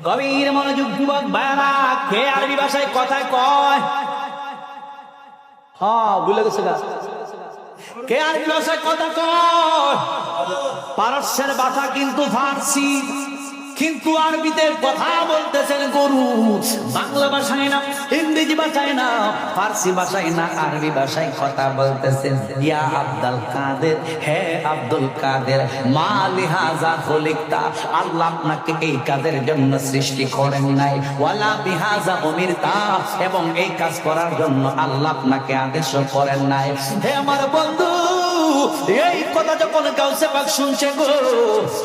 গভীর মনোযোগ যুবক ভাইরা, কে আরবি ভাষায় কথায় কয়? হ্যাঁ, ভুলে গেছে গা। কে আরবি ভাষায় কথা কয়? পারস্যের ভাষা কিন্তু ফার্সি, কিন্তু আরবিতে কথা বলতেছেন গরু। বাংলা ভাষায় না, ইংরেজি ভাষায় না, ফার্সি ভাষায় না, আরবি ভাষায় কথা বলতেছেন। ইয়া আব্দুল কাদের, হে আব্দুল কাদের, মা লিহাজা খলিকতা, আল্লাহ আপনাকে এই কাজের জন্য সৃষ্টি করেন নাই, ওয়ালা বিহাজা উমিরতা, এবং এই কাজ করার জন্য আল্লাহ আপনাকে আদেশ করেন নাই। হে আমার বন্ধু, এই কথা যখন গাউসে পাক শুনছে গো,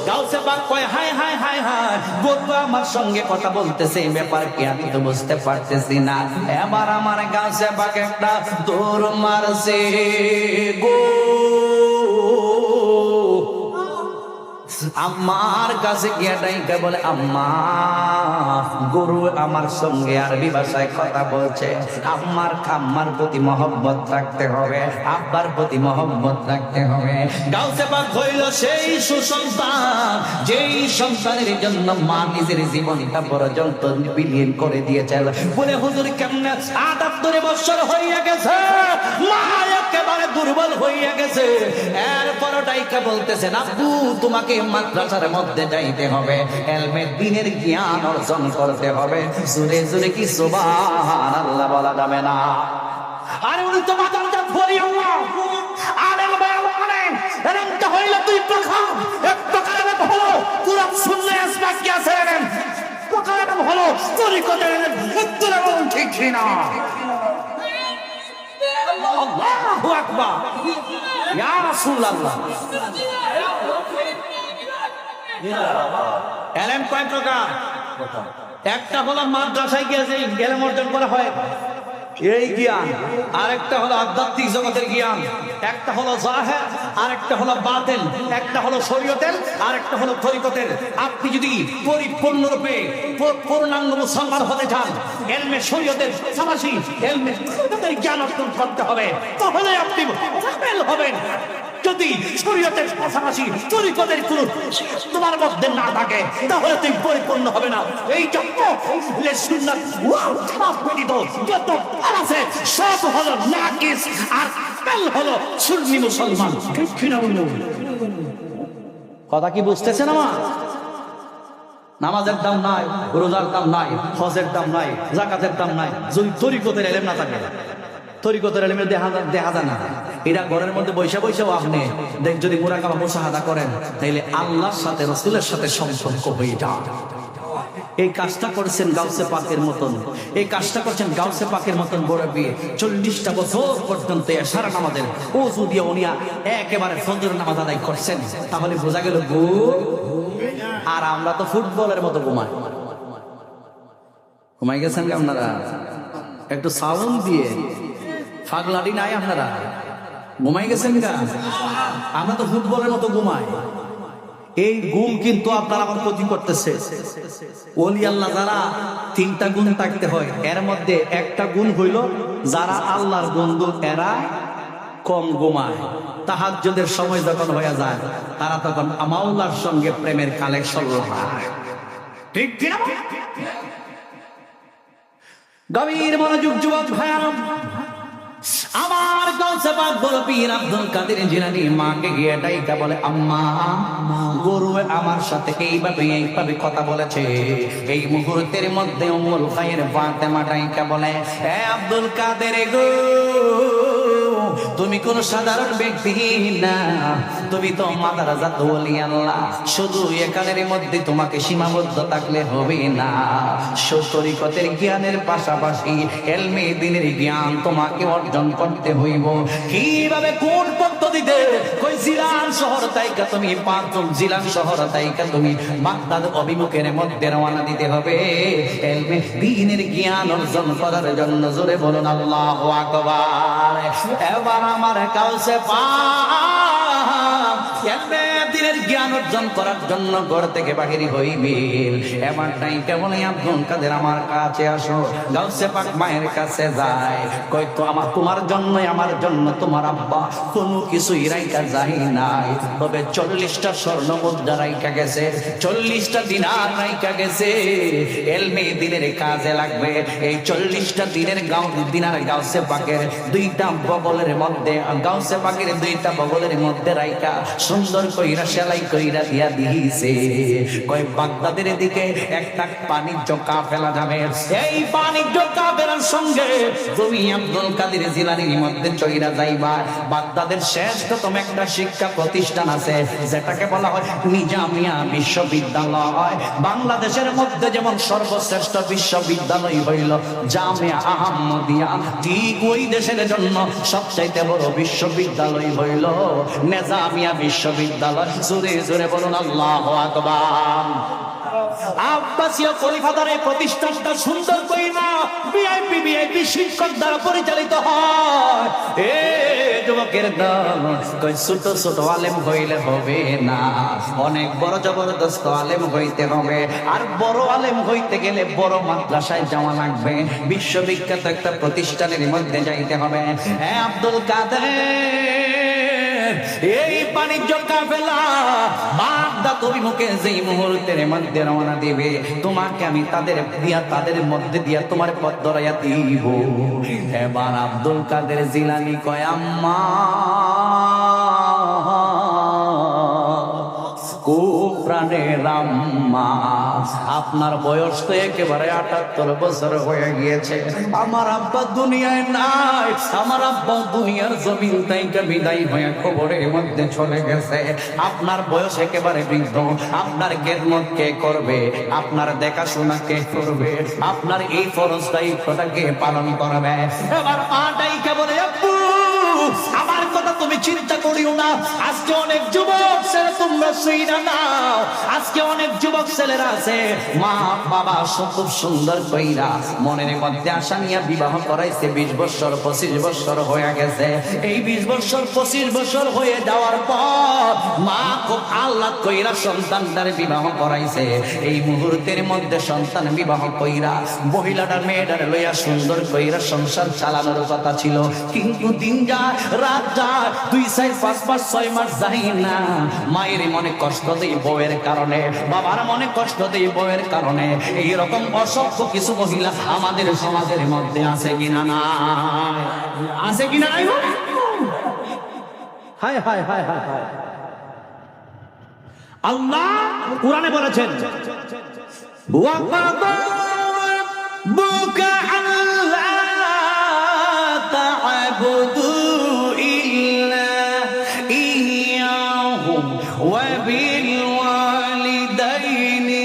গাউসে পাক কয় হায় হায় হায় হায়, বন্ধু আমার সঙ্গে কথা বলতেছে, এই ব্যাপার কি আমি তো বুঝতে পারতেছি না। এবার আমার গাউসে পাক একটা দৌড় মারছে গো, আম্মার কাছে গিয়ে ডাইকা বলে, আম্মা, গরু আমার সঙ্গে আরবি ভাষায় কথা বলছে। আম্মার প্রতি মহব্বত রাখতে হবে, আব্বার প্রতি মহব্বত রাখতে হবে। গাউসে পাক হইল সেই সুসন্তান, যেই সন্তানের জন্য মা নিজের জীবনটা পর্যন্ত বিলীন করে দিয়েছে। বলে হুজুর কেমনে ৭৮ বছর হইয়া গেছে, মা একেবারে দুর্বল হইয়া গেছে। এরপর ডাইকা বলতেছেন, আব্বু তোমাকে মাদ্রাসার মধ্যে যাইতে হবে, এলমের দিনের জ্ঞান অর্জন করতে হবে। জোরে জোরে কি সুবহানাল্লাহ বলা যাবে না? আরে উনি তো মাদ্রাসা পড়ি আল্লাহ আলেম বলেন, এরকমটা হইলে তুই প্রকার এক প্রকার হলো কুরআন শুনলে আসবা কি আছে, প্রকার হলো তরিকতের উত্তর এবং ঠিক না। আল্লাহু আকবার, ইয়া রাসূলুল্লাহ। এলেম কয় প্রকার? একটা হলো মাদ্রাসায় গিয়ে যে জ্ঞান অর্জন করা হয় এই জ্ঞান, আরেকটা হলো আধ্যাত্মিক জগতের জ্ঞান, একটা হলো জাহের, আরেকটা হলো বাতিল, একটা হলো শরীয়তের, আরেকটা হলো তরিকতের। আপনি যদি পরিপূর্ণরূপে পূর্ণাঙ্গ মুসলমান হতে চান, এলমে শরীয়তের পাশাপাশি এলমে তরিকতের জ্ঞান অর্জন করতে হবে, তাহলে আপনি কামেল হবেন। যদি শরীয়তের পাশাপাশি তরিকতের কোন তোমার মধ্যে না থাকে, তাহলে তুমি পরিপূর্ণ হবে না। এই যত সুন্নাত যত আছে সব হলো নাকিস, আর কামেল হলো সুন্নি মুসলমান। কথা কি বুঝতেছেন আমার? নামাজের দাম নাই, রোজার দাম নাই, হজের দাম নাই, যাকাতের দাম নাই, যদি তরিকতের ইলম না থাকে। তরিকতের ইলমের দেখা যায় না, এরা ঘরের মধ্যে বৈশা বৈশাও আপনি দেখ যদি মুরাকাবা মুশাহাদা করেন, তাইলে আল্লাহর সাথে রাসূলের সাথে সম্পর্ক হয়ে যায়। এই কাজটা করেছেন গাউসে পাকের মতন, এই কাজটা করছেন গাউসে পাকের মতন বড় বিয়ে 40টা বছর পর্যন্ত সারা নামাজের ওযু দিয়ে উনিয়া একেবারে ফজর নামাজ আদায় করছেন। তাহলে বোঝা গেল গো। আর আমরা তো ফুটবলের মতো ঘুমাই গেছেন আপনারা, একটু সাউন্ড দিয়ে ফাগলাটি নাই, আপনারা ঘুমাই গেছেন গা। আমরা তো ফুটবলের মতো ঘুমাই। এই গুণ কিন্তু আপনার আমার ক্ষতি করতেছে। ওলি আল্লাহ যারা 3টা গুণ থাকতে হয়, এর মধ্যে একটা গুণ হইল যারা আল্লাহর বন্ধু এরা কম ঘুমায়। তাহাজ্জুদের সময় যখন হয়ে যায়, তারা তখন মাওলার সঙ্গে প্রেমের কালেকশন হয়। ঠিক কিনা? গভীর মনোযোগ যুবক ভাইরা, আমার গাউসে পাক বড় পীর আব্দুল কাদের জিলানী মাকে গিয়ে ডাইকা বলে, আম্মা, গরু আমার সাথে এইভাবে কথা বলেছে। এই মুহূর্তের মধ্যে উম্মুল খায়ের ফাতেমা ডাইকা বলে, হে আব্দুল কাদের গো, তুমি কোন সাধারণ ব্যক্তি না, তুমি তো মাদ্রাসাত ওলি আল্লাহ। শুধু এখানের মধ্যে তোমাকে সীমাবদ্ধ থাকলে হবে না, তরিকতের জ্ঞানের পাশাপাশি এলমে দ্বীনের জ্ঞান তোমাকে অর্জন করতে হইব। কিভাবে, কোন পদ্ধতিতে? কই জিলান শহর তাইকা তুমি জিলান শহর তাইকা তুমি বাগদাদ অভিমুখের মধ্যে রওনা দিতে হবে এলমে দ্বীনের জ্ঞান অর্জন করার জন্য। জোরে বলুন আল্লাহু আকবার। এবার আমার গাউসে পাক এলমে দ্বীনের জ্ঞান অর্জন করার জন্য ঘর থেকে বাহির হইবেন, এবার নাই কেবল আব্দুল কাদের আমার কাছে আসো। গাউসে পাক মায়ের কাছে যায়, কই তো আমার তোমার জন্য আমার জন্য তোমার আব্বা কোনো কিছুই রাইখা যায় নাই, তবে 40টা স্বর্ণ মুদ্রা রাইখা গেছে, 40টা দিনার রাইখা গেছে, এলমে দিনের কাজে লাগবে। এই 40টা দিনার গাউসে পাকের দুইটা বগলের মধ্যে, গাউসে পাকের দুইটা বগলের মধ্যে রাইখা সুন্দর কইরা সেলাই কইরা দিয়া দিয়েছে। কই বাগদাদের দিকে একটা বাণিজ্য কাফেলা যাবে, এই বাণিজ্য কাফেলার সঙ্গে তুমি আব্দুল কাদের জিলানীর মধ্যে চইরা যাইবা। বাগদাদের শ্রেষ্ঠতম একটা শিক্ষা প্রতিষ্ঠান আছে যেটাকে বলা হয় নিজামিয়া বিশ্ববিদ্যালয়। বাংলাদেশের মধ্যে যেমন সর্বশ্রেষ্ঠ বিশ্ববিদ্যালয় হইল জামিয়া আহমদিয়া, ঠিক ওই দেশের জন্য সবচাইতে বড় বিশ্ববিদ্যালয় হইল নিজামিয়া বিশ্ববিদ্যালয়। জোরে জোরে বলুন আল্লাহু আকবার। আব্বাসীয় খলিফাদের এই প্রতিষ্ঠানটা সুন্দর কইরা ভিআইপি শিক্ষক দ্বারা পরিচালিত হয়। এ যুবকের দল, কই ছোট ছোট আলেম হইলে হবে না, অনেক বড় জবরদস্ত আলেম হইতে হবে। আর বড় আলেম হইতে গেলে বড় মাদ্রাসায় যাওয়া লাগবে, বিশ্ববিখ্যাত একটা প্রতিষ্ঠানের মধ্যে যাইতে হবে। হ্যাঁ আব্দুল কাদের, এই বাণিজ্য কাফেলা বাগদাদ অভিমুখে যেই মুহূর্তের মধ্যে রওনা দিবে, তোমাকে আমি তাদের মধ্যে দিয়া তোমার পথ ধরাইয়া দিব। এবার আব্দুল কাদের জিলানী কয় আম্মা প্রাণের আম্মা, আপনার বয়স তো একেবারে 78 বছর হয়ে গিয়েছে, আমার আব্বা দুনিয়ায় নাই, আমার আব্বা দুনিয়ার জমিন থেকে বিদায় হয়ে কবরের মধ্যে চলে গেছে। আপনার বয়স একেবারে বৃদ্ধ, আপনার খেদমত কে করবে, আপনার দেখাশোনা কে করবে, আপনার এই ফরজ দায়িত্বটা কে পালন করবে? এবার মাটাই কেবল আব্বু আমার কথা তুমি চিন্তা করিও না, আজকে অনেক যুবক ছেলে তোমরা শুইনা নাও, আজকে অনেক যুবক ছেলেরা আছে মা বাবা খুব সুন্দর কইরা মনের মধ্যে আশা নিয়ে বিবাহ করাইছে, 20 বছর 25 বছর হয়ে গেছে। এই 20 বছর 25 বছর হয়ে যাওয়ার পর মা খুব আল্লাহ কইরা সন্তানটার বিবাহ করাইছে। এই মুহূর্তের মধ্যে সন্তান বিবাহ কইরা মহিলাটার মেয়েটার লইয়া সুন্দর কইরা সংসার চালানোর কথা ছিল, কিন্তু দিন যায় রাত যায়, 2 4 5 5 6 মাস যাই না, মায়ের মনে কষ্ট দেই বউয়ের কারণে, বাবার মনে কষ্ট দেই বউয়ের কারণে। এইরকম অসংখ্য কিছু মহিলা আমাদের সমাজের মধ্যে আছে কিনা না, আছে কিনা নাই? হায় হায় হায় হায় হায়। আল্লাহ কুরআনে বলেছেন বুকা আল্লাহ তা'বুদু ইল্লা ইয়্যাহু ওয়া বিল ওয়ালিদাইনি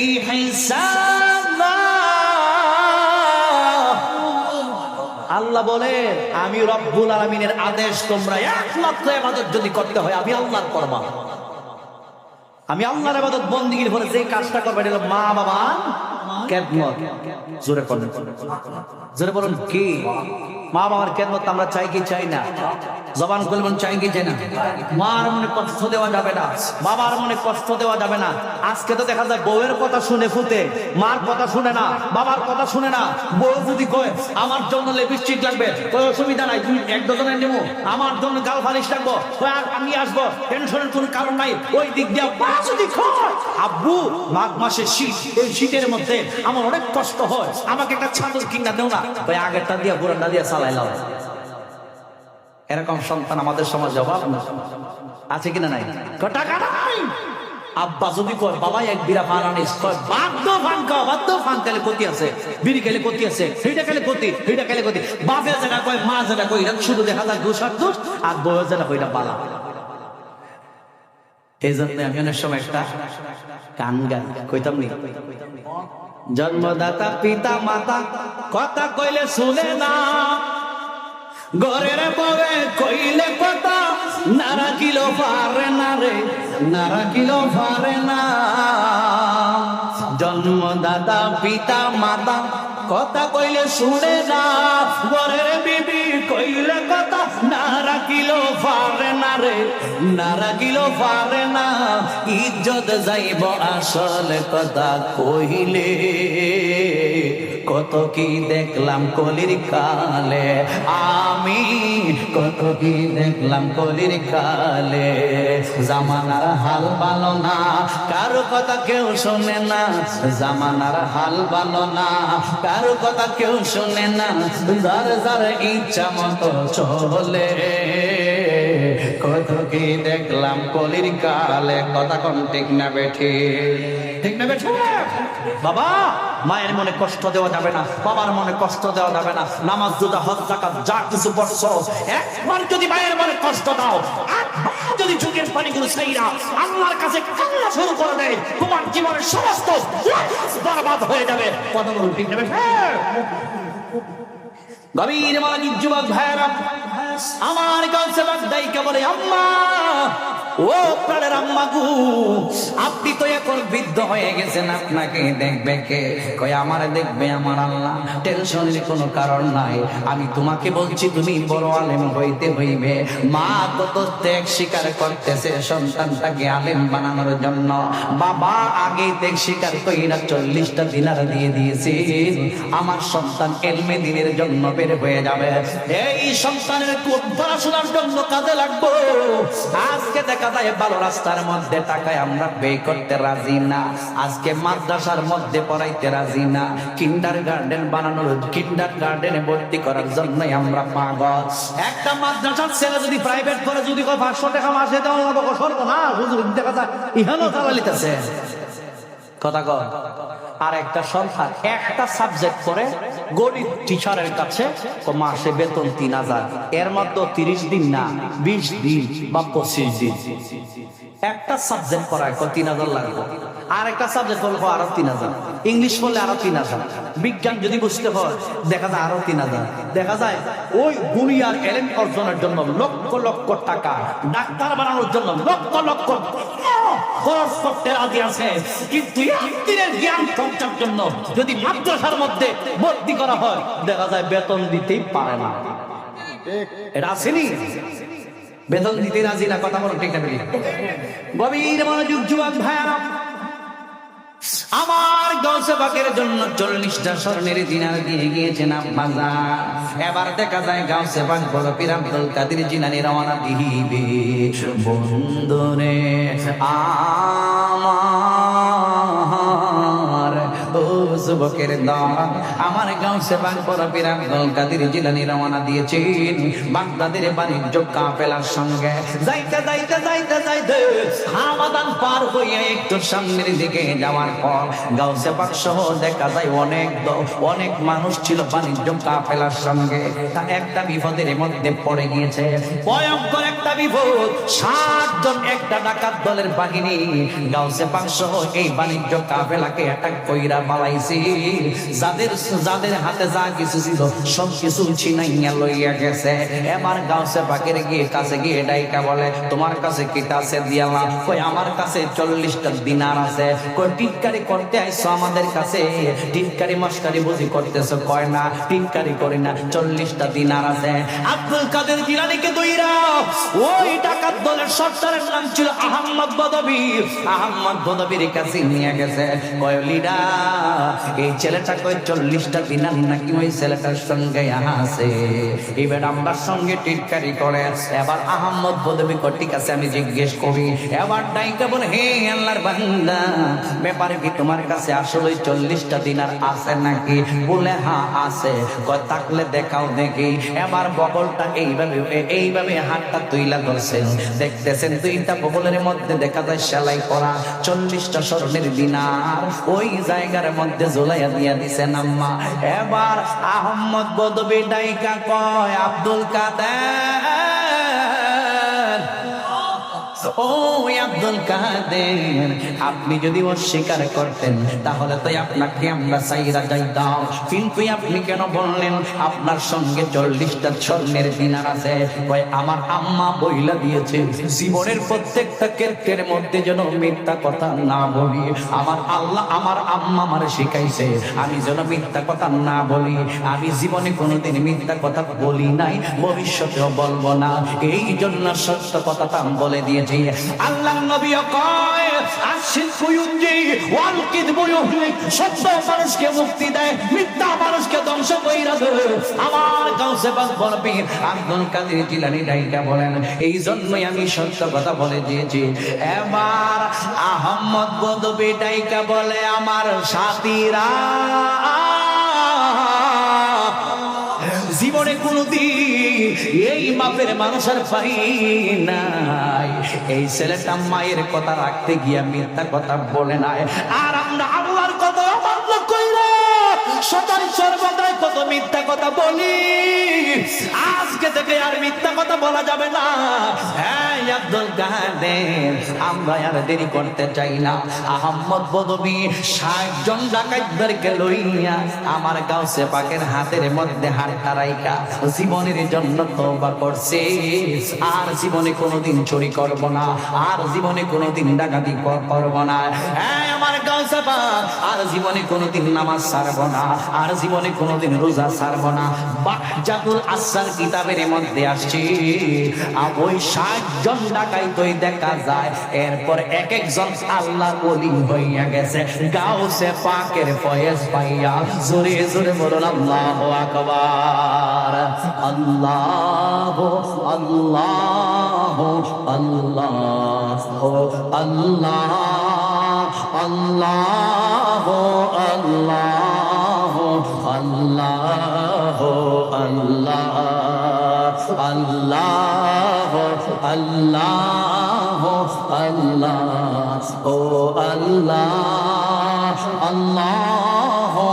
ইহসানা। আল্লাহ বলে আমি রব্বুল আলামিনের আদেশ তোমরা একমাত্র ইবাদত যদি করতে হয় আমি আল্লাহর করবা। আমি আল্লাহর ইবাদত বন্দেগীর পরে যে কাজটা করবে এটা হলো মা বাবা খেদমত। জোরে পড়েন, জোরে বলুন কি? মা বাবার খেদমত আমরা চাই কি চাই না? জবান খুলে বলুন চাই কি চাই না? মার মনে কষ্ট দেওয়া যাবে না, বাবার মনে কষ্ট দেওয়া যাবে না। আজকে তো দেখা যায় বউয়ের কথা শুনে ফুটে, মার কথা শুনে না, বাবার কথা শুনে না। বউ যদি কয় আমার জন্য লিপস্টিক লাগবে, কই অসুবিধা নাই, তুমি 1 ডজনের নেবো। আমার জন্য গাল ফালিশ লাগবো, কই আমি আসবো, টেনশনের কোনো কারণ নাই। ওই দিক দিয়ে যদি কয় আব্বু মাঘ মাসের শীত, এই শীতের মধ্যে আমার অনেক কষ্ট হয়, আমাকে একটা চাদর কিনা দেও না, ওই আগেরটা দিয়া পুরানটা দিয়া চালাইলাম। এরকম সন্তান আমাদের সমাজে অভাব আছে কিনা নাই? টাকা নাই, আব্বা যদি কয় বাবা 1 বিড়া পান আনিস, কয় বাধ্য পান খাও, বাধ্য পান খেলে ক্ষতি আছে, বিড়ি খেলে ক্ষতি আছে, সেইটা খেলে ক্ষতি, সেইটা খেলে ক্ষতি। বাপের যেটা কয় মা যেটা কই শুধু দেখা যায় দোষ আর দোষ, আর বউয়ের যেটা কইটা বালা। এই জন্য আমি অনেক সময় একটা গান কইতাম নি, জন্মদাতা পিতা মাতা কথা কইলে শুনে না, ঘরের বউয়ে কইলে কথা না রাখিলো পারে না রে, না রাখিলো পারে না। জন্মদাতা পিতা মাতা কথা কইলে শুনে না, ঘরের বিবি কইলে কথা না রাখিলেও পারে না রে, না রাখিলেও পারে না, ইজ্জত যাইব আসল কথা কইলে। কত কি দেখলাম কলির কালে, আমি কত কি দেখলাম কলির কালে, জামানার হাল ভালো না, কারো কথা কেউ শোনে না, জামানার হাল ভালো না, কারো কথা কেউ শোনে না, যার যার ইচ্ছা মতো চলে। কত কি দেখলাম কলির কালে, কথা কোন ঠিক না বেঠি, ঠিক না বেঠি? বাবা, মায়ের মনে কষ্ট দেওয়া যাবে না, বাবার মনে কষ্ট দেওয়া যাবে না। নামাজ রোজা হজ যাকাত যা কিছু পড়ছো, একবার যদি মায়ের মনে কষ্ট দাও, একবার যদি চোখের পানিগুলো ছাইরা আল্লাহর কাছে কান্না শুরু করে দেয়, তোমার জীবনের সমস্ত বরবাদ হয়ে যাবে। কথা বলুন ঠিক না বেঠি? গভীর মনোযোগ যুবক ভাইরা, আমার কাছে বাগদাইকে বলে, আম্মা, ও প্রাণের আম্মা গো, আপনি তো এখন বৃদ্ধ হয়ে গেছেন, আপনাকে দেখবে কে? কই আমার দেখবে আমার আল্লাহ, টেনশনের কোনো কারণ নাই। আমি তোমাকে বলছি তুমি বড় আলেম হইতে হইবে। মা কত ত্যাগ স্বীকার করতেছে সন্তানটাকে আলেম বানানোর জন্য। বাবা আগে ত্যাগ স্বীকার কইরা 40টা দিনার দিয়ে দিয়েছি, আমার সন্তান এলমে দিনের জন্য বের হয়ে যাবে। এই সন্তানের পড়াশোনার জন্য কাজে লাগবো। আজকে দেখা যায় ভালো রাস্তার মধ্যে টাকায় আমরা ব্যয় করতে রাজি না, আজকে মাদ্রাসার মধ্যে পড়াইতে রাজি না, কিন্ডার গার্ডেন বানানোর, কিন্ডার গার্ডেনে ভর্তি করার জন্যই আমরা পাগল। একটা মাদ্রাসার ছেলে যদি প্রাইভেট করে যদি 500 টাকা মাসে দেওয়া হবে, সর্বনাশ, হুজুর দেখা যায় ইহানো চালালিতেছে। কথা কর। আর একটা সন্তান একটা সাবজেক্ট করে গরিব টিচারের কাছে মাসে বেতন 3000, এর মধ্যে 30 দিন না 20 দিন বা 25 দিন একটা সাবজেক্ট পড়ায় 3000 লাগবে। আর একটা সাবজেক্ট পড়লে আরো 3000, ইংলিশ পড়লে আরো 3000, বিজ্ঞান যদি বুঝতে হয় দেখা যায় আরো 3000। দেখা যায় ওই দুনিয়ার এলেম অর্জনের জন্য লক্ষ লক্ষ টাকা, ডাক্তার বানানোর জন্য লক্ষ লক্ষ খরচ করতে রাজি আছে, কিন্তু একদিনের জ্ঞান চর্চার জন্য যদি মাদ্রাসার মধ্যে ভর্তি করা হয় দেখা যায় বেতন দিতেই পারে না। এটা আসেনি, বেতন দিতে রাজি না। কথা বলো ঠিক না? গভীর মনোযোগ যুবক ভাইরা, আমার গৌসে পাকের জন্য 40টা স্বর্ণের দিনার দিয়ে গিয়েছেন আব্বাজা। এবার দেখা যায় গৌসে পাক বড় পীর আব্দুল কাদের জিলানী রওনা দিবে। বন্ধুরে আমার ও যুবকের দল, আমার গৌসে পাক বড় পীর আব্দুল কাদের জিলানী রওনা দিয়েছেন বাগদাদের বাণিজ্য কাফেলার সঙ্গে। যাইতে যাইতে যাইতে যাইতে হামাদান পার হইয়া একটু সামনের দিকে যাওয়ার পর গাউসে পাক সহ দেখা যায় অনেক মানুষ ছিল বাণিজ্য কাফেলার সঙ্গে। তার একটা বিপদের মধ্যে পড়ে গিয়েছে, ভয়ঙ্কর একটা বিপদ। 60 জন একটা ডাকাত দলের বাহিনী গাউসে পাক সহ এই বাণিজ্য কাফেলাকে অ্যাটাক কইরা পালাইছে। যাদের হাতে যা কিছু ছিল সব কিছু ছিনাইয়া লইয়া গেছে। এবার গাউসে পাকের কাছে গিয়ে ডাইকা বলে, তোমার কাছে কি আছে দিয়ালা? কই আমার কাছে 40টা দিনার আছে। কই টিটকারি করতে আইছো আমাদের কাছে? টিটকারি মস্কারি বুঝি করতেছো? কয় না টিটকারি করি না, 40টা দিনার আছে। আব্দুল কাদের জিলানীকে দইরা ওই ডাকাত দলের সর্দারের নাম ছিল আহমদ বদবী। আহমদ বদবীর কাছে নিয়ে গেছে। কয় লিডার, এই ছেলেটা কই 40টা দিনার নাকি ওই ছেলেটার সঙ্গে আছে, এবার আমার সঙ্গে টিটকারি করে। এবার আহমদ বদবী কয় ঠিক আছে আমি জিজ্ঞেস করি। এবার ডাইকা বলে, হে আল্লাহর বান্দা, ব্যাপারে কি তোমার কাছে আসলে 40টা দিনার আছে নাকি? বলে হ্যাঁ আছে। কয় থাকলে দেখাও দেখি। এবার বগলটা এইভাবে হাতটা তুইলা ধরছেন, দেখতেছেন 2টা বগলের মধ্যে দেখা যায় সেলাই করা 40টা স্বর্ণের দিনার ওই জায়গার মধ্যে ঝোলাইয়া দিয়া দিছেন আম্মা। এবার আহমদ বদবী ডাইকা কয়, আব্দুল কাদের ও আব্দুল কাদের, আপনি যদি অস্বীকার করতেন তাহলে তো আপনাকে আমরা চাইরা যাইতাম, কিন্তু আপনি কেন বললেন আপনার সঙ্গে 40টা স্বর্ণের দিনার আছে? আমার আম্মা বইলা দিয়েছে জীবনের প্রত্যেকটা ক্ষেত্রের মধ্যে যেন মিথ্যা কথা না বলি। আমার আল্লাহ আমার আম্মা আমার শিখাইছে আমি যেন মিথ্যা কথা না বলি। আমি জীবনে কোনোদিন মিথ্যা কথা বলি নাই, ভবিষ্যতেও বলবো না। এই জন্য সত্য কথাটা বলে দিয়েছি। আল্লাহ নবী কয় আশিকু ইউজি ওয়াল কিযবু ইউহলিক, সত্য মানুষকে মুক্তি দেয়, মিথ্যা মানুষকে ধ্বংস কইরা দেয়। আমার গাউসে পাক বলবীর আব্দুল কাদের জিলানী ডাইকা বলেন, এই জন্যই আমি সত্য কথা বলে দিয়েছি। এবার আহমদ বদবী ডাইকা বলে, আমার সাথীরা জীবনে কোনদিন এই মাপের মানুষের পাই নাই। এই ছেলেটা মায়ের কথা রাখতে গিয়া মিথ্যা কথা বলে নাই। আর আমরা আল্লাহর কথা অমান্য কইরা সদাই সর্বদাই কত মিথ্যা কথা বলি। আজকে থেকে আর মিথ্যা কথা বলা যাবে না। হ্যাঁ আব্দুল কাদের, আমরা আর দেরি করতে চাই না। আহমদ বদবী 60 জন ডাকাতদেরকে লইয়া আমার গাউসে পাকের হাতের মধ্যে হাতটা রাইখা জীবনের জন্য তওবা করছে। আর জীবনে কোনোদিন চুরি করব না, আর জীবনে কোনোদিন ডাকাতি করব না। হ্যাঁ আমার গাউসে পাক আর জীবনে কোনোদিন নামাজ ছাড়ব না, আর জীবনে কোনোদিন রোজা ছাড়ব না। বাহজাতুল আসসার কিতাবের মধ্যে আসছে ওই 60 জন ডাকাইতই দেখা যায় এরপর এক একজন আল্লাহর ওলি হইয়া গেছে গাউসে পাকের ফয়েজ পাইয়া। জোরে জোরে বলুন আল্লাহু আকবার। আল্লাহু আল্লাহু আল্লাহু আল্লাহ আল্লাহু আল্লাহু আল্লাহু আল্লাহ আল্লাহু আল্লাহু আল্লাহ ও আল্লাহ আল্লাহু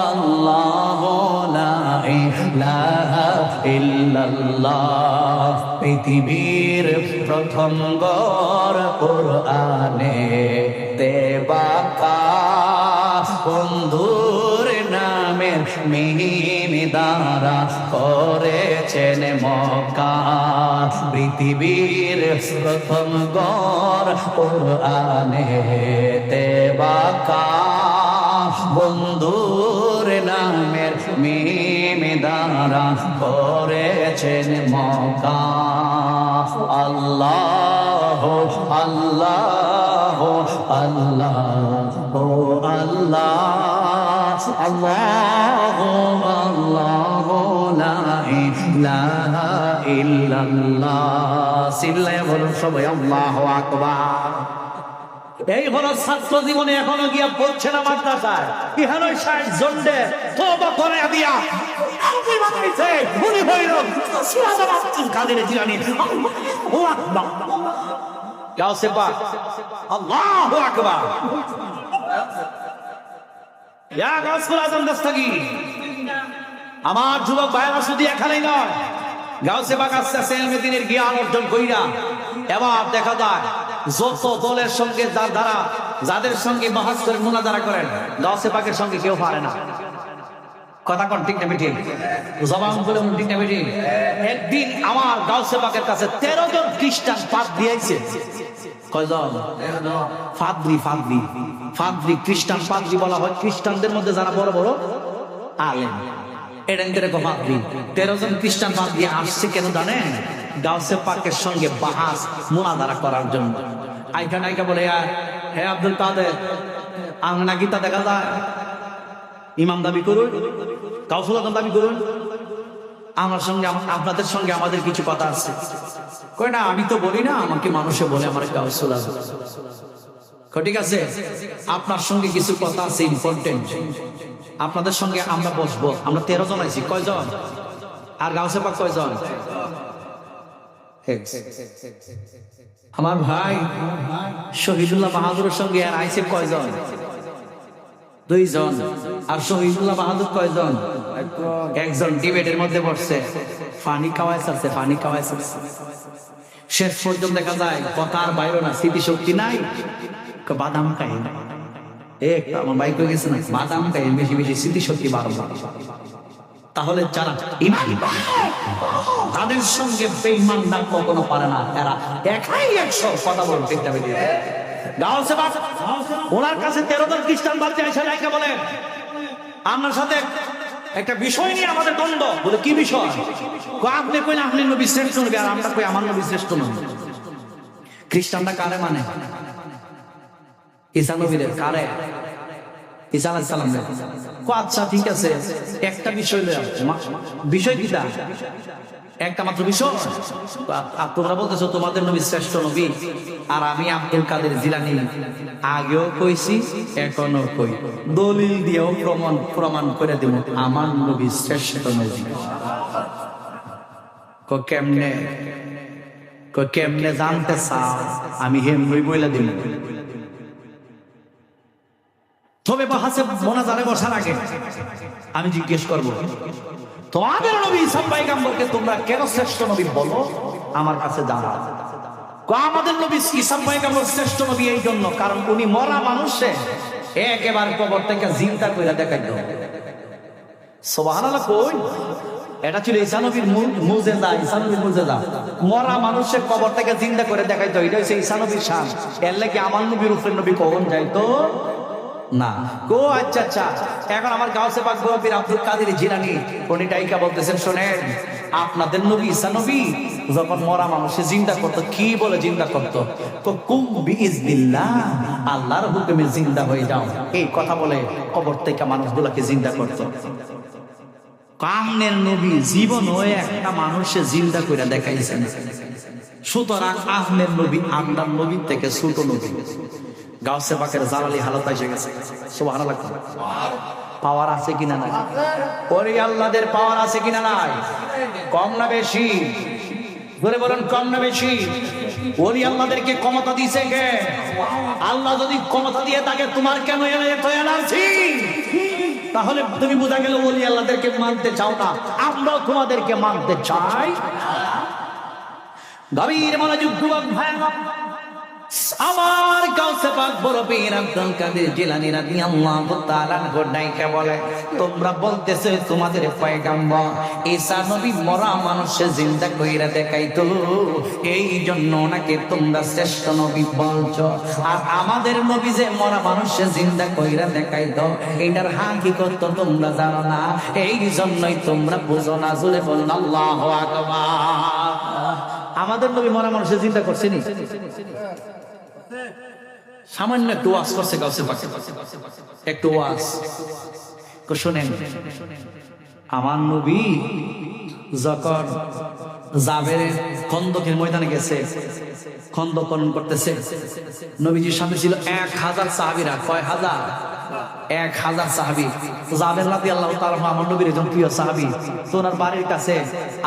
আল্লাহু লা ইলাহা ইল্লাল্লাহ। পৃথিবীর প্রথম গর কোরআনে দেবাকা বন্ধুর নামের মিহিম দ্বারা করেছেন মক্কা। পৃথিবীর প্রথম গর কোরআনে দেবাকা বন্ধুর নামের মিহিম দ্বারা করেছেন মক্কা। আল্লাহ আল্লাহ আল্লাহ ও আল্লাহ আল্লাহ আল্লাহ লা ইলাহা ইল্লাল্লাহ। সিল্লায় বলুন সবাই আল্লাহু আকবার। এই হলো ছাত্র জীবনে এখনো গিয়া পড়ছে না মাদ্রাসায়, এখানে 60 জনকে তওবা করে দিয়া আমি বানাইছে উনি হইল সিরাজ আব্দুল কাদের জিলানী। আল্লাহু আকবার। গাউসে পাক আল্লাহু আকবার। ইয়া গাউসুল আজম দস্তগীর। আমার যুবক ভাইরা শুধু এখানেই নয়, গাউসে পাক আস্তে আস্তে ইলমে দ্বীনের জ্ঞান অর্জন কইরা এবার দেখা যায় যত দলের সঙ্গে যাদের সঙ্গে বাহাস করে মুনাজারা করেন গাউসে পাকের সঙ্গে কেউ পারে না। কথা কোন ঠিক না ঠিক? জবান বলে ঠিক না ঠিক? একদিন আমার গাউসে পাকের কাছে 13 জন খ্রিস্টান পাদ দিয়েছে। কয়জন? ফাদরি ফাদরি ফাদরি খ্রিস্টান পাদ্রী বলা হয় খ্রিস্টানদের মধ্যে যারা বড় বড় আলেম। এডেনদের ফাদরি 13 জন খ্রিস্টান পাদ্রী আসছে কেন জানেন? গাউসে পাকের সঙ্গে বাহাস মুনাজারা করার জন্য। আইকা নাইকা বলে, হে আব্দুল কাদের, আমরা নাকি তা দেখা যায় ইমাম দাবি করুন, গাউসুল আজম দাবি করুন, আমার সঙ্গে আপনাদের সঙ্গে আমাদের কিছু কথা আছে। কই না, আমি তো বলি না, আমাকে মানুষে বলে আমার গাউসুল আজম। ঠিক আছে, আপনার সঙ্গে কিছু কথা আছে ইম্পর্টেন্ট, আপনাদের সঙ্গে আমরা বসবো। আমরা 13 জন আছি। কয়জন? আর গাউসে পাক কয়জন? আমার ভাই শহীদুল্লাহ বাহাদুরের সঙ্গে আর আইছে কয়জন? 2 জন। আর শহীদুল্লাহ বাহাদুর কয়জন? একজন। ডিবেটের মধ্যে বসছে, ফানি খাওয়াইছে, ফানি খাওয়াইছে। শেষ পর্যন্ত দেখা যায় কথার বাইরে না, স্মৃতিশক্তি নাই, বাদাম খাই আমার বাইক হয়ে গেছে না, বাদাম খাই বেশি বেশি স্মৃতিশক্তি বাড়বে। তাহলে যারা ইমান তাদের সঙ্গে বেঈমান না কখনো পারে না, এরা একাই 100 কথা বলতে যাবে। গাউসে বাগ ওনার কাছে 13 জন খ্রিস্টান বাড়তে এসে লাইকা বলে আমার সাথে একটা বিষয় নিয়ে আমাদের দ্বন্দ্ব। বলে কি বিষয়? আপনি কইলেন আপনি নবী শ্রেষ্ঠ নবী, আর আমরা কই আমার নবী শ্রেষ্ঠ নবী। খ্রিস্টানরা কারে মানে? ঈসা নবীদের। কারে? ঈসা আলাইহিস সালাম। আচ্ছা ঠিক আছে, একটা বিষয় বিষয় কিটা? একটা মাত্র বিষয়। তোমরা বলতেছো তোমাদের নবী শ্রেষ্ঠ নবী, আর আমি আব্দুল কাদের জিলানী আগেও কইছি এখনো কই, দলিল দিয়েও প্রমাণ করে দেব আমার নবী শ্রেষ্ঠ নবী। কেমনে? কেমনে জানতে চাও? আমি হেমই বইলা দিব। তবে বাহাসে মোনাজারে বসার আগে আমি জিজ্ঞেস করব, তোমাদের নবী ঈসা পয়গম্বরকে তোমরা কেন শ্রেষ্ঠ নবী বলো? আমার কাছে জানাও। আমাদের নবী ঈসা পয়গম্বর শ্রেষ্ঠ নবী এই জন্য কারণ উনি মরা মানুষে একেবারে কবর থেকে জিন্দা কইরা দেখাইতো। সুবহানাল্লাহ। কই এটা ছিল ঈসা নবীর মুজিজা। ঈসা নবীর মুজিজা মরা মানুষের কবর থেকে জিন্দা করে দেখাইতো। এটা হচ্ছে ঈসা নবীর শান। এর লাগি আমার নবীর উপরে নবী কখন যাইতো না। গো আচ্ছা আচ্ছা, এখন আমার গাউসে পাক বীর আব্দুল কাদের জিলানী উনি ডাইকা বলতেছেন, শোনেন আপনাদের নবী ঈসা নবী যখন মরা মানুষে জিন্দা করতো, কি বলে জিন্দা করতো? কুম বিইজনিল্লাহ, আল্লাহর হুকুমে জিন্দা হয়ে যাও, এই কথা বলে কবর থেকে মানুষগুলোকে জিন্দা করতো। কামনের নবী জীবন হয়ে একটা মানুষে জিন্দা করে দেখাইছেন। সুতরাং আহমেদ নবী আল্লাহর নবী থেকে ছোট নবী। গাউসে পাকের জালালি হালত এসে গেছে। সুবহানাল্লাহ। পাওয়ার আছে কিনা নাই? ওরে আল্লাহদের পাওয়ার আছে কিনা নাই? কম না বেশি? ধরে বলেন কম না বেশি? ওরে আল্লাহদেরকে ক্ষমতা দিয়েছে কে? আল্লাহ যদি ক্ষমতা দিয়ে থাকে তোমার কেন এত এনার্জি? তাহলে তুমি বোঝা গেল ওলি আল্লাহদেরকে মানতে চাও না, আমরাও তোমাদেরকে মানতে চাই। গভীর মনোযোগ যুবক ভাই, আমার গাউসে পাক বড় পীর আব্দুল কাদের জিলানী রাদিয়াল্লাহু তাআলা গোডাইকে বলে, তোমরা বলতেছো তোমাদের পয়গম্বর ঈসা নবী মরা মানুষে জিন্দা কইরা দেখাইতো, এই জন্য নাকি তোমরা শ্রেষ্ঠ নবী বলছো। আর আমাদের নবী যে মরা মানুষে জিন্দা কইরা দেখাইতো, এটার হাকিকত তো তোমরা জানো না, এই জন্যই তোমরা বুঝো না। জোরে বলুন আল্লাহু আকবার। আমাদের নবী মরা মানুষে জিন্দা করছেনি? সামান্য একটু ওয়াজ করছে গাউসে পাক, একটু ওয়াজ। শোনেন, আমার নবী যখন জাবেরের খন্দকের ময়দানে গেছে, খন্দক খনন করতেছে, নবীজির সামনে ছিল 1000 সাহাবীরা। কয় হাজার? 1000 সাহাবী। জাবের রাদিয়াল্লাহু তাআলা আমার নবীর একজন প্রিয় সাহাবী। তো ওনার বাড়ির কাছে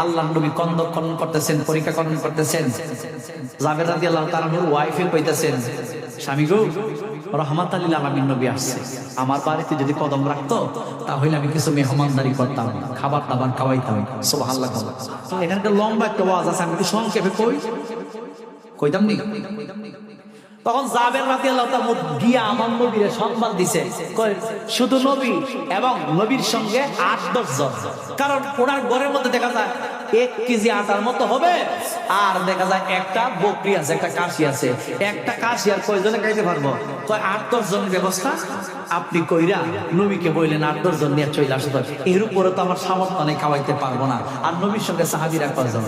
আল্লাহর নবী খন্দক খনন করতেছেন, পরীক্ষা খনন করতেছেন। জাবের রাদিয়াল্লাহু তাআলা ওয়াইফে কইতেছেন, স্বামী গো, রহমাতাল লিল আলামিন নবী আসছে, আমার বাড়িতে যদি কদম রাখতো তাহলে আমি কিছু মেহমানদারি করতাম, খাবার দাবার খাওয়াইতাম। সুবহানাল্লাহ। এখানকার লম্বা একটা ওয়াজ আছে, আমি একটু সংক্ষেপে কইতাম নি। তখন জাবের রাদিয়াল্লাহু তাআলা গিয়া আমার নবীর সংবাদ দিছে, শুধু নবী এবং নবীর সঙ্গে 8-10 জন। কারণ ওনার ঘরের মধ্যে দেখা যায় 1 কেজি আটার মতো হবে, আর দেখা যায় একটা বকরি আছে, একটা কাশি আছে। একটা কাশি আর কয়জনে খাইতে পারবো? তো 8-10 জনের ব্যবস্থা আপনি কইরা নবীকে বললেন 8-10 জন নিয়ে চলে আসতো। এর উপরে তো আমার সামর্থ্য নেই, খাওয়াইতে পারবো না। আর নবীর সঙ্গে সাহাবীরা কয়জন?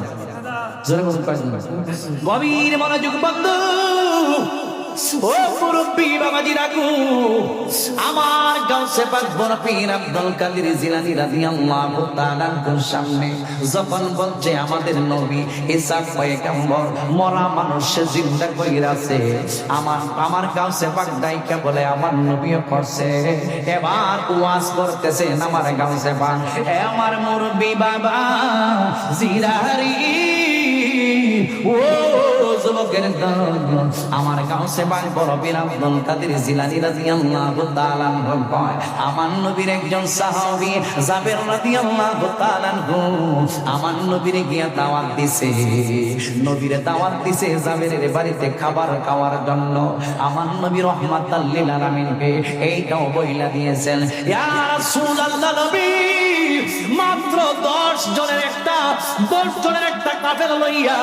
জোরে বলুন কয়জন? গভীর মনোযোগ বন্ধু, ও মুরব্বি বাবাজি রাখু, আমার গাউসে পাক বড় পীর আব্দুল কাদের জিলানী রাদিয়াল্লাহু তাআলার সামনে যখন বলছে আমাদের নবী ঈসা পয়গম্বর মরা মানুষে জিন্দা কইরাছে, আমার গাউসে পাক ডাইকা বলে আমার নবীও করছে। এবার ওয়াজ করতেছেন আমার গাউসে পাক, আমার মুরব্বি বাবা জিলানী, ও যুবকের দল, আমার গাউসে বাগ বড় পীর আব্দুল কাদের জিলানী রাদিয়াল্লাহু তাআলা আনহু কয়, আমার নবীর একজন সাহাবী জাবের রাদিয়াল্লাহু তাআলা আনহু আমার নবীরে গিয়া দাওয়াত দিছে, নবীরে দাওয়াত দিছে জাবেরের বাড়িতে খাবার খাওয়ার জন্য। আমার নবী রহমাতাল লিল আলামিনকে এইটাও বইলা দিয়েছেন, ইয়া রাসূলুল্লাহ নবী, মাত্র 10 জনের একটা কাফেলা লইয়া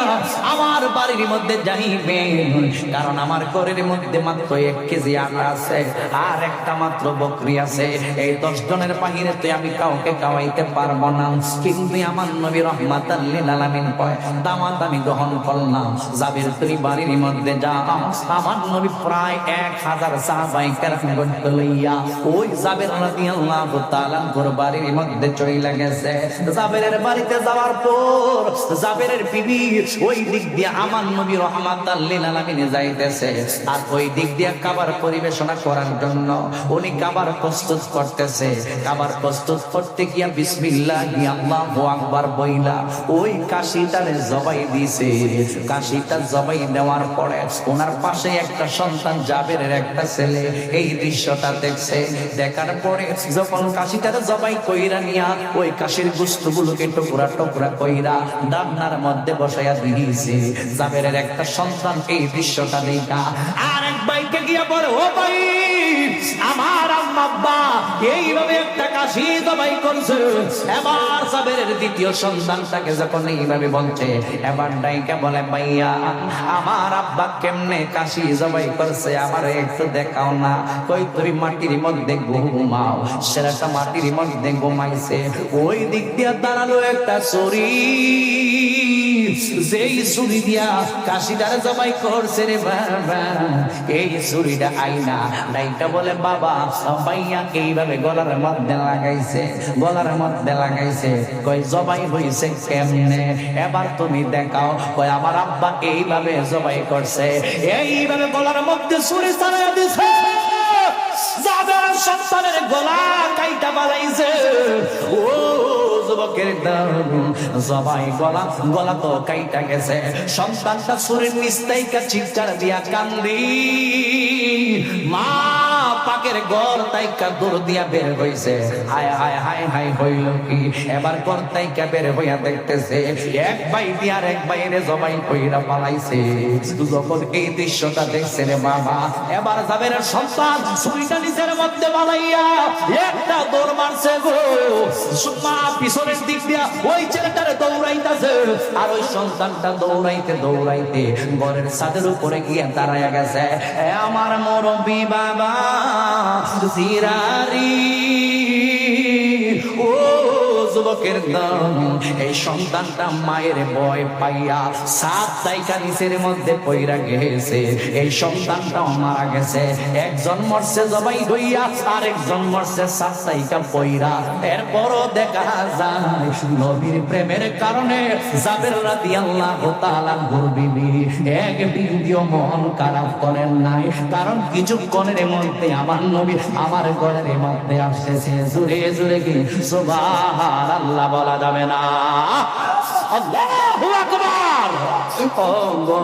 আমার বাড়ির মধ্যে যাইবেন, কারণ আমার ঘরের মধ্যে মাত্র 1 কেজি আটা আছে আর একটা মাত্র বকরি আছে। এই 10 জনের বাহিরে তো আমি কাউকে খাওয়াইতে পারবো না। কিন্তু আমার নবী রহমাতাল লিল আলামিন কয়, দাওয়াত আমি গ্রহণ করলাম, জাবের তুই বাড়ির মধ্যে যা। আমার নবী প্রায় 1000 সাহাবায়ে কেরাম লইয়া ওই জাবের রাদিয়াল্লাহু তাআলা ঘর বাড়ির মধ্যে চইলা গেছে। জাবেরের বাড়িতে যাওয়ার পর জাবেরের বিবি ওই দিক দিয়ে আমার নবী রহমাতাল লিল আলামিনে যাইতেছে, আর ওই দিক দিয়ে খাবার পরিবেশনা করার জন্য উনি খাবার প্রস্তুত করতেছে। খাবার প্রস্তুত করতে গিয়া বিসমিল্লাহি আল্লাহু আকবার বইলা ওই কাশিটারে জবাই দিছে। কাশিটা জবাই দেওয়ার পরে ওনার পাশে একটা সন্তান জাবেরের একটা ছেলে এই দৃশ্যটা দেখছে। দেখার পরে যখন কাশিটারে জবাই কইরা নিয়া ওই কাশির গোশতগুলোকে টুকরা টুকরা কইরা ডাবনার মধ্যে বসাইয়া দিয়েছে। জাবেরের একটা সন্তান এই দৃশ্যটা দেখা আরেক ভাইকে গিয়া বলে, ও ভাই, আমার আম্মা আব্বা এইভাবে একটা কাশি জবাই করছে। এবার জাবেরের দ্বিতীয় সন্তানটাকে যখন এইভাবে বলছে, এবার ডাইকা বলে, ভাইয়া, আমার আব্বা কেমনে কাশি জবাই করছে আমার একটু দেখাও না। কই তুমি মাটির মধ্যে ঘুমাও। সেটা মাটির মধ্যে ঘুমাইছে। ওই দিক দিয়ে দাঁড়ালো একটা ছুরি, যেই ছুরি দিয়া কাশিটারে জবাই করছে রে বাবা, এই ছুরিটা আইনা ডাইকা বলে, বাবা, ভাইয়া এইভাবে গলার মধ্যে লাগাইছে, গলার মধ্যে লাগাইছে। কই জবাই হইছে কেমনে? এবার তুমি দেখাও। কই আমার আব্বা এইভাবে জবাই করছে, এইভাবে গলার মধ্যে ছুরি চালাইয়া দিছে। জাবের সন্তানের গলা কাইটা বালাইছে। ও যুবকের দল, জবাই গলা তো কাইটা গেছে। সন্তানটা ছুরির নিচ থেকে চিৎকার দিয়া কান্দি, মা পাকের ঘর তাইকা দূর দিয়া বের হইছে। হায় হায় হায় হায় হইল কি? এবার ঘর তাইকা বের হইয়া দেখতেছে এক ভাই দিয়ার এক ভাইয়ের জবাই কইরা পালাইছে। যখন এই দৃশ্যটা দেখছে রে বাবা, এবার জাবের সন্তান ছুরিটা নিচের মধ্যে বালাইয়া একটা দৌড় মারছে গো। মা পিছনের দিক দিয়া ওই ছেলেটারে দৌড়াইতেছে, আর ওই সন্তানটা দৌড়াইতে দৌড়াইতে ঘরের ছাদের উপরে গিয়ে দাঁড়ায় গেছে। আমার মুরব্বি বাবা জিরারি, ও যুবকের দল, এই সন্তানটা মায়ের ভয় পাইয়া 7 তাইকা নিচের মধ্যে পইরা গেছে। এই সন্তানটাও মারা গেছে। একজন মরছে জবাই হইয়া, আর একজন মরছে 7 তাইকা পইরা। এরপরও দেখা যায় নবীর প্রেমের কারণে জাবের রাদিয়াল্লাহু তাআলা আনহুর বিবি এক বিন্দুও মন খারাপ করেন নাই, কারণ কিছুক্ষণের মধ্যে আমার নবী আমার ঘরের মধ্যে আসতেছে। জুড়ে জুড়ে কি সুবহানাল্লাহ বলা যাবে না? আল্লাহু আকবার। ও গো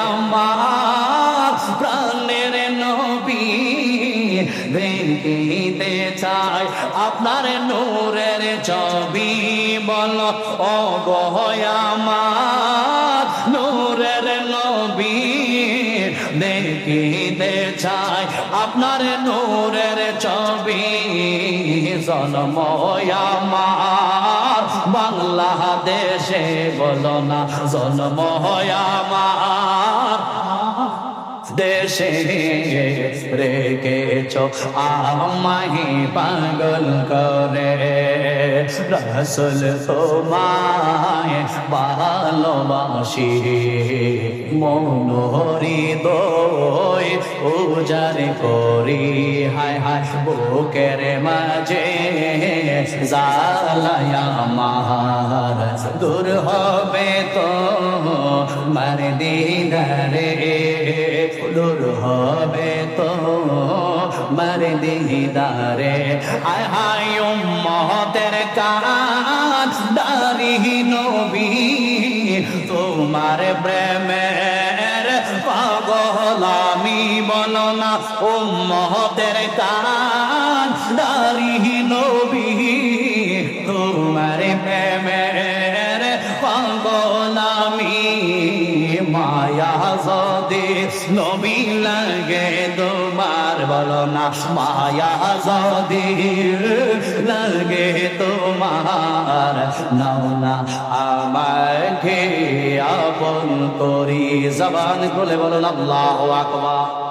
আমার প্রাণের নবী, দেখিতে চাই আপনার নূরের ছবি। বলো ও গো আমার নূরের নবী, দেখিতে চাই আপনার নূরের ছবি। জন্ম আমার বাংলাদেশে, বলো না জন্ম আমার দেশে, রেখেছ আমায় পাগল করে। রাসূল তোমায় ভালোবাসি, মন হৃদয় উজাড় করি। হায় হায় বুকের মাঝে জ্বালায় আমার, দূর হবে তো মার দিদারে, দূর হবে তো মার দিদারে। হায় হায় উম্মতের কাঁদারি নবী, তোমার প্রেমে বলো না উম্মতের কান দারি নবী তোমার প্রেমের পাগল আমি মায়া যদি নবী লাগে তোমার বলো না মায়া যদি লাগে তোমার নাও না আমাকে আপন করি জবান খুলে বলুন আল্লাহু আকবার।